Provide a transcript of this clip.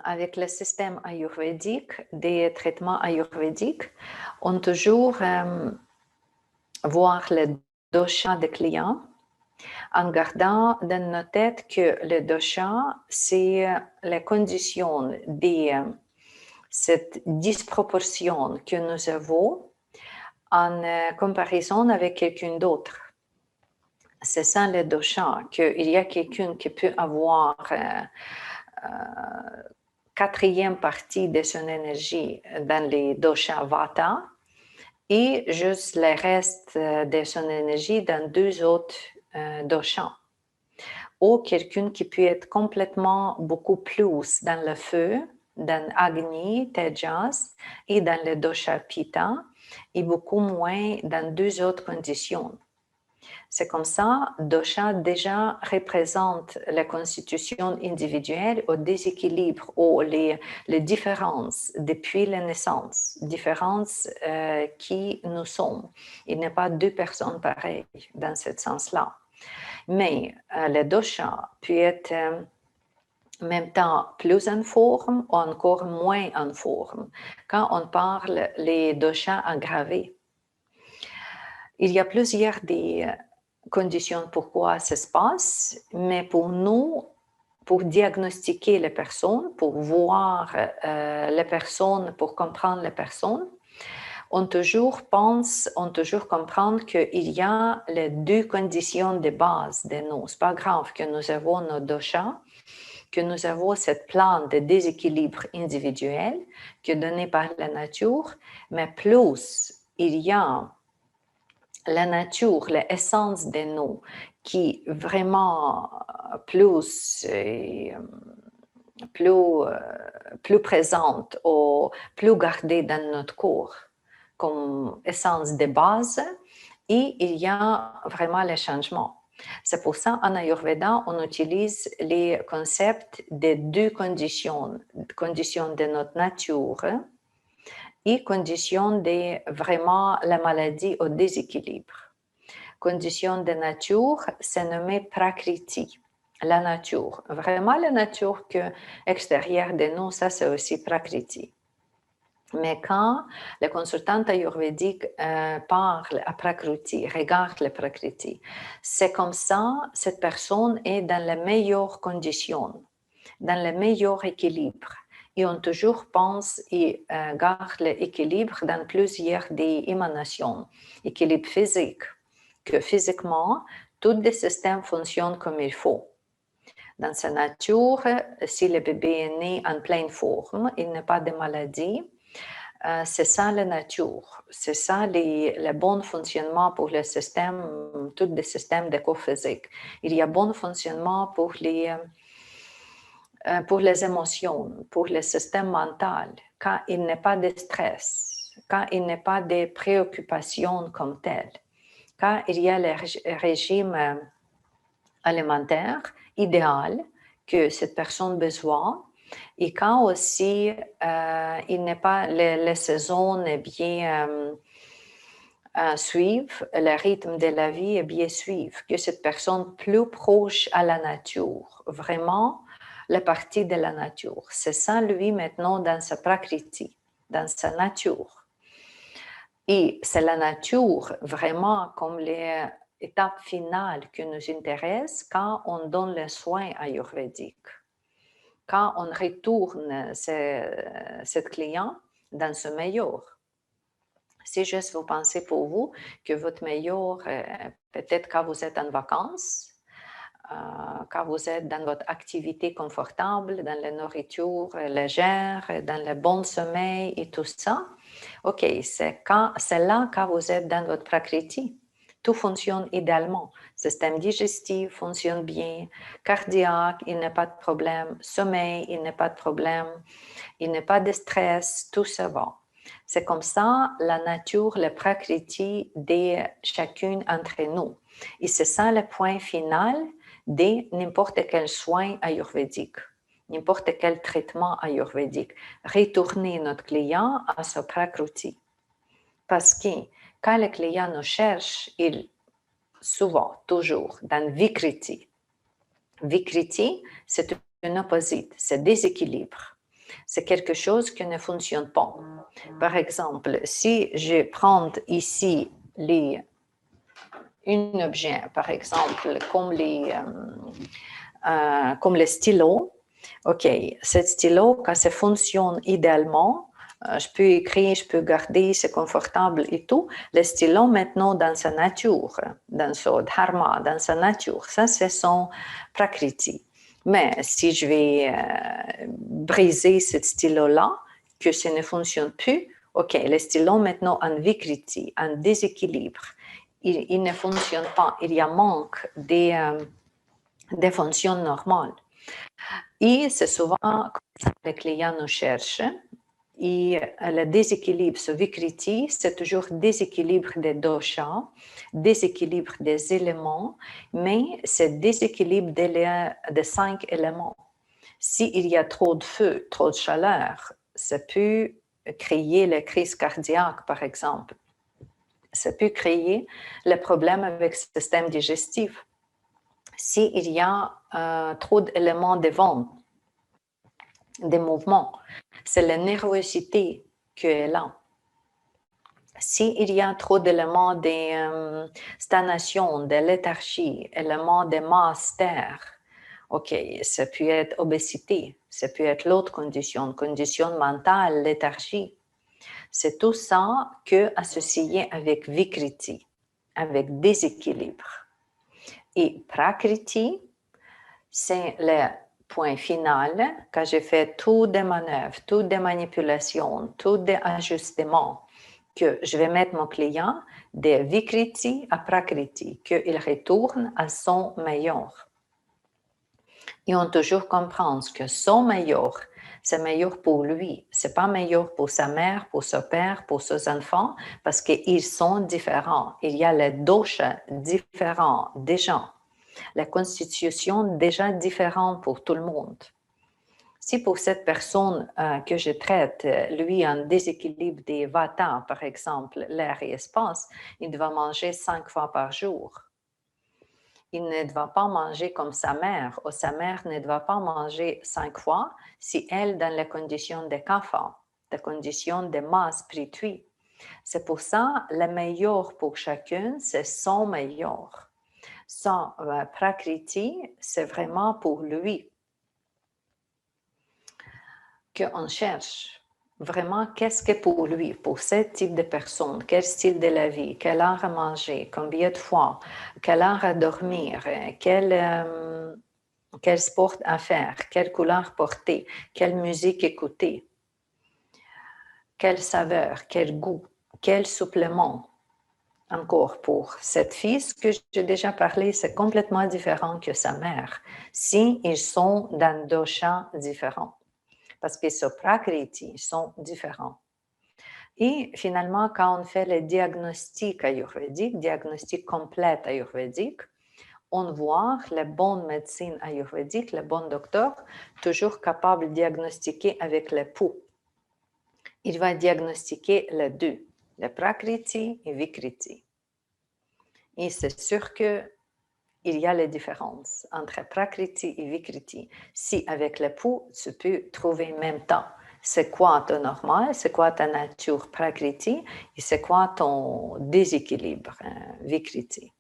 avec le système ayurvédique, des traitements ayurvédiques, on toujours voir le dosha des clients en gardant dans notre tête que le dosha, c'est les conditions de cette disproportion que nous avons en comparaison avec quelqu'un d'autre. C'est ça le dosha, qu'il y a quelqu'un qui peut avoir quatrième partie de son énergie dans les doshas vata et juste le reste de son énergie dans deux autres doshas. Ou quelqu'un qui peut être complètement beaucoup plus dans le feu, dans Agni, Tejas et dans le dosha Pitta et beaucoup moins dans deux autres conditions. C'est comme ça, dosha déjà représente la constitution individuelle au déséquilibre ou les différences depuis la naissance, différences qui nous sommes. Il n'y a pas deux personnes pareilles dans ce sens-là. Mais le dosha peut être en même temps plus en forme ou encore moins en forme quand on parle les doshas aggravés. Il y a plusieurs des conditions pourquoi ça se passe, mais pour nous, pour diagnostiquer les personnes, pour voir les personnes, pour comprendre les personnes, on toujours pense, on toujours comprend qu'il y a les deux conditions de base de nous. C'est pas grave que nous avons nos doshas, que nous avons cette plan de déséquilibre individuel qui est donné par la nature, mais plus il y a la nature, l'essence de nous, qui est vraiment plus présente ou plus gardée dans notre corps comme essence de base, et il y a vraiment les changements. C'est pour ça en Ayurveda, on utilise les concepts de deux conditions de notre nature et conditions de vraiment la maladie au déséquilibre. Condition de nature, c'est nommé Prakriti, la nature. Vraiment la nature que extérieure de nous, ça c'est aussi Prakriti. Mais quand le consultant ayurvédique parle à Prakriti, regarde le Prakriti, c'est comme ça, cette personne est dans les meilleures conditions, dans le meilleur équilibre. Et on toujours pense et garde l'équilibre dans plusieurs des émanations. Équilibre physique, que physiquement, tous les systèmes fonctionnent comme il faut. Dans sa nature, si le bébé est né en pleine forme, il n'a pas de maladie, c'est ça la nature, c'est ça le bon fonctionnement pour le système, tous les systèmes d'éco-physique. Il y a bon fonctionnement pour les émotions, pour le système mental, quand il n'y a pas de stress, quand il n'y a pas de préoccupations comme telles, quand il y a le régime alimentaire idéal que cette personne a besoin, et quand aussi il n'est pas les saisons bien suivent, le rythme de la vie est bien suivre, que cette personne plus proche à la nature, vraiment la partie de la nature. C'est ça, lui, maintenant, dans sa prakriti, dans sa nature. Et c'est la nature, vraiment, comme l'étape finale qui nous intéresse quand on donne les soins ayurvédiques. Quand on retourne cette client dans ce meilleur. Si juste vous pensez pour vous que votre meilleur, peut-être quand vous êtes en vacances, quand vous êtes dans votre activité confortable, dans la nourriture légère, dans le bon sommeil et tout ça, ok, c'est là quand vous êtes dans votre prakriti. Tout fonctionne idéalement. Système digestif fonctionne bien, cardiaque, il n'y a pas de problème, sommeil, il n'y a pas de problème, il n'y a pas de stress, tout ça va. C'est comme ça la nature, le prakriti de chacune entre nous. Et c'est ça le point final de n'importe quel soin ayurvédique, n'importe quel traitement ayurvédique. Retourner notre client à ce prakriti. Parce que quand le client nous cherche, il souvent, toujours, dans Vikriti. Vikriti, c'est une opposite, c'est déséquilibre. C'est quelque chose qui ne fonctionne pas. Par exemple, si je prends ici un objet, par exemple, comme les stylos, OK, ce stylo, quand ça fonctionne idéalement, je peux écrire, je peux garder, c'est confortable et tout. Le stylo, maintenant, dans sa nature, dans son dharma, dans sa nature, ça, c'est son prakriti. Mais si je vais briser ce stylo-là, que ça ne fonctionne plus, OK, le stylo, maintenant, en vikriti, en déséquilibre, il ne fonctionne pas, il y a manque des fonctions normales. Et c'est souvent comme ça que les clients nous cherchent. Et le déséquilibre, ce vikriti, c'est toujours déséquilibre des doshas, déséquilibre des éléments, mais c'est déséquilibre des 5 éléments. S'il y a trop de feu, trop de chaleur, ça peut créer la crise cardiaque, par exemple. Ça peut créer le problème avec le système digestif. S'il y a trop d'éléments de vente, des mouvements, c'est la nervosité qui est là. S'il y a trop d'éléments de stagnation, de léthargie, éléments de masse terre, OK, ça peut être obésité, ça peut être l'autre condition mentale, léthargie. C'est tout ça que associé avec vikriti, avec déséquilibre. Et prakriti, c'est le point final, quand j'ai fait toutes des manœuvres, toutes des manipulations, tous des ajustements, que je vais mettre mon client de vikriti à prakriti, qu'il retourne à son meilleur. Et on toujours comprend que son meilleur, c'est meilleur pour lui. C'est pas meilleur pour sa mère, pour son père, pour ses enfants, parce qu'ils sont différents. Il y a les dosha différents des gens. La constitution déjà différente pour tout le monde. Si pour cette personne que je traite, lui, un déséquilibre des vata, par exemple, l'air et espace, il doit manger 5 fois par jour. Il ne doit pas manger comme sa mère, ou sa mère ne doit pas manger 5 fois si elle, dans les conditions de kapha, les conditions de masse prithvi. C'est pour ça, le meilleur pour chacun, c'est son meilleur. Son prakriti, c'est vraiment pour lui qu'on cherche. Vraiment, qu'est-ce que pour lui, pour ce type de personne, quel style de la vie, quelle heure à manger, combien de fois, quelle heure à dormir, quel sport à faire, quelle couleur porter, quelle musique écouter, quelle saveur, quel goût, quel supplément. Encore pour cette fille, ce que j'ai déjà parlé, c'est complètement différent que sa mère, si ils sont dans dosha différents, parce que ce prakriti sont différents. Et finalement, quand on fait le diagnostic ayurvédique, diagnostic complet ayurvédique, on voit la bonne médecine ayurvédique, le bon docteur, toujours capable de diagnostiquer avec le pouls. Il va diagnostiquer les deux, le prakriti et vikriti. Et c'est sûr qu'il y a les différences entre prakriti et vikriti. Si avec le pouls, tu peux trouver en même temps c'est quoi ton normal, c'est quoi ta nature prakriti et c'est quoi ton déséquilibre vikriti.